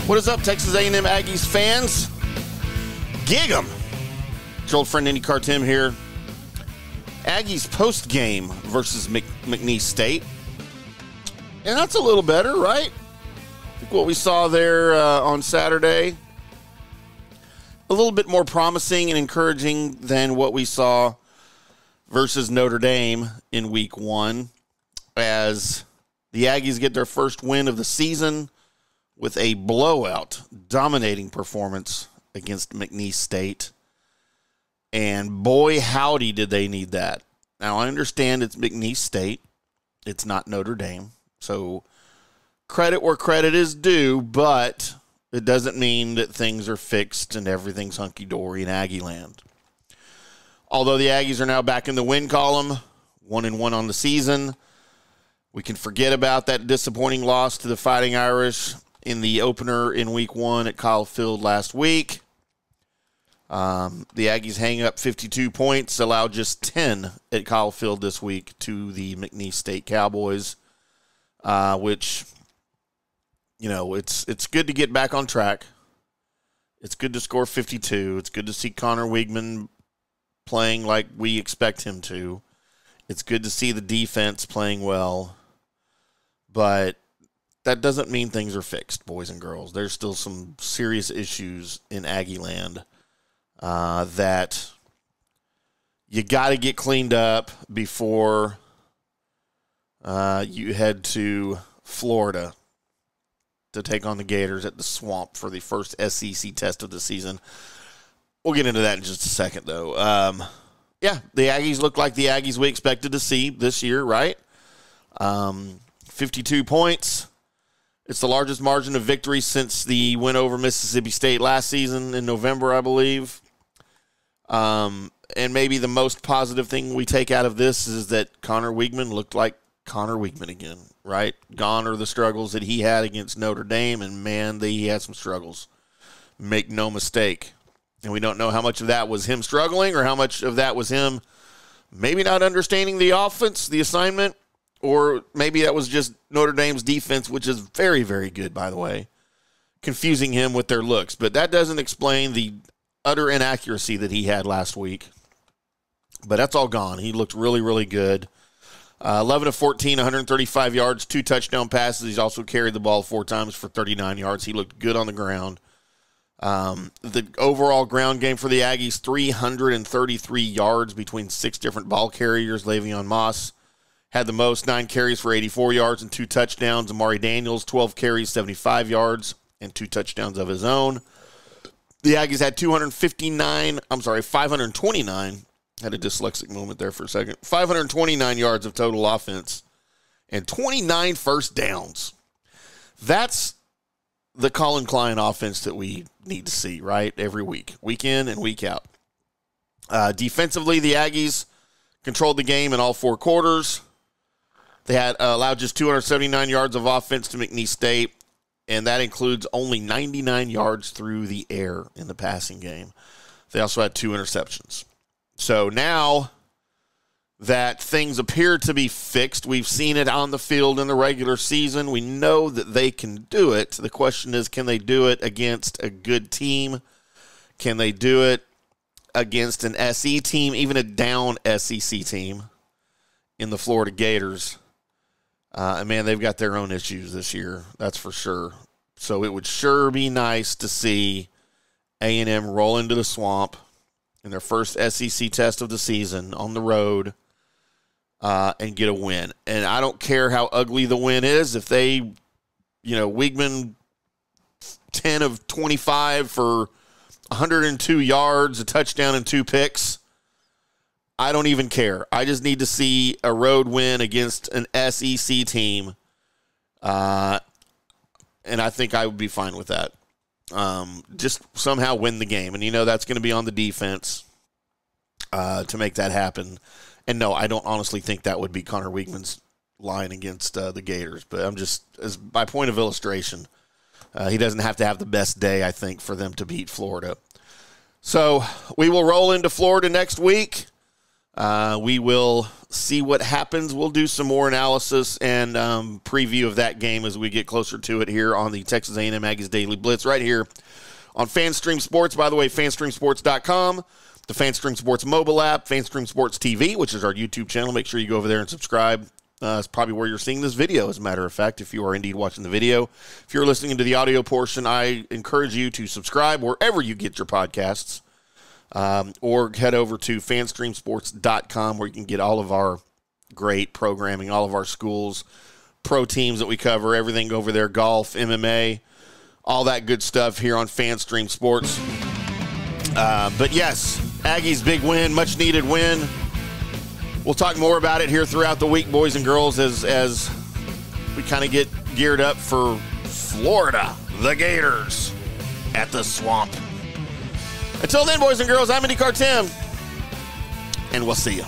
What is up, Texas A&M Aggies fans? Gig 'em. It's your old friend IndyCar Timm here. Aggies post-game versus McNeese State. And that's a little better, right? I think what we saw there on Saturday, a little bit more promising and encouraging than what we saw versus Notre Dame in week 1, as the Aggies get their first win of the season with a blowout, dominating performance against McNeese State. And boy, howdy, did they need that. Now, I understand it's McNeese State. It's not Notre Dame. So credit where credit is due, but it doesn't mean that things are fixed and everything's hunky-dory in Aggie land. Although the Aggies are now back in the win column, 1-1 on the season, we can forget about that disappointing loss to the Fighting Irish in the opener in week 1 at Kyle Field last week. The Aggies hang up 52 points, allow just 10 at Kyle Field this week to the McNeese State Cowboys, which, you know, it's good to get back on track. It's good to score 52. It's good to see Connor Weigman playing like we expect him to. It's good to see the defense playing well. But that doesn't mean things are fixed, boys and girls. There's still some serious issues in Aggie land that you got to get cleaned up before you head to Florida to take on the Gators at the Swamp for the first SEC test of the season. We'll get into that in just a second, though. Yeah, the Aggies look like the Aggies we expected to see this year, right? 52 points. It's the largest margin of victory since the win over Mississippi State last season in November, I believe. And maybe the most positive thing we take out of this is that Connor Weigman looked like Connor Weigman again, right? Gone are the struggles that he had against Notre Dame, and man, he had some struggles. Make no mistake. And we don't know how much of that was him struggling or how much of that was him maybe not understanding the offense, the assignment, or maybe that was just Notre Dame's defense, which is very, very good, by the way, confusing him with their looks. But that doesn't explain the utter inaccuracy that he had last week. But that's all gone. He looked really, really good. 11 of 14, 135 yards, 2 touchdown passes. He's also carried the ball 4 times for 39 yards. He looked good on the ground. The overall ground game for the Aggies, 333 yards between 6 different ball carriers. Le'Veon Moss had the most, 9 carries for 84 yards and 2 touchdowns. Amari Daniels, 12 carries, 75 yards, and 2 touchdowns of his own. The Aggies had 529, had a dyslexic moment there for a second, 529 yards of total offense and 29 first downs. That's the Colin Klein offense that we need to see, right, every week, week in and week out. Defensively, the Aggies controlled the game in all 4 quarters. They had allowed just 279 yards of offense to McNeese State, and that includes only 99 yards through the air in the passing game. They also had 2 interceptions. So now that things appear to be fixed, we've seen it on the field in the regular season. We know that they can do it. The question is, can they do it against a good team? Can they do it against an SE team, even a down SEC team in the Florida Gators? And, man, they've got their own issues this year, that's for sure. So it would sure be nice to see A&M roll into the Swamp in their first SEC test of the season on the road and get a win. And I don't care how ugly the win is. If they, Weigman 10 of 25 for 102 yards, a touchdown, and 2 picks, I don't even care. I just need to see a road win against an SEC team, and I think I would be fine with that. Just somehow win the game. And, that's going to be on the defense to make that happen. And, no, I don't honestly think that would be Connor Weigman's line against the Gators. But I'm just, as by point of illustration, he doesn't have to have the best day, I think, for them to beat Florida. So we will roll into Florida next week. We will see what happens. We'll do some more analysis and preview of that game as we get closer to it here on the Texas A&M Aggies Daily Blitz right here on FanStream Sports. By the way, FanStreamSports.com, the FanStream Sports mobile app, FanStream Sports TV, which is our YouTube channel. Make sure you go over there and subscribe. It's probably where you're seeing this video, as a matter of fact, if you are indeed watching the video. If you're listening to the audio portion, I encourage you to subscribe wherever you get your podcasts. Or head over to fanstreamsports.com where you can get all of our great programming, all of our schools, pro teams that we cover, everything over there, golf, MMA, all that good stuff here on FanStream Sports. But yes, Aggies big win, much needed win. We'll talk more about it here throughout the week, boys and girls, as we kind of get geared up for Florida, the Gators at the Swamp. Until then, boys and girls, I'm IndyCar Timm, and we'll see you.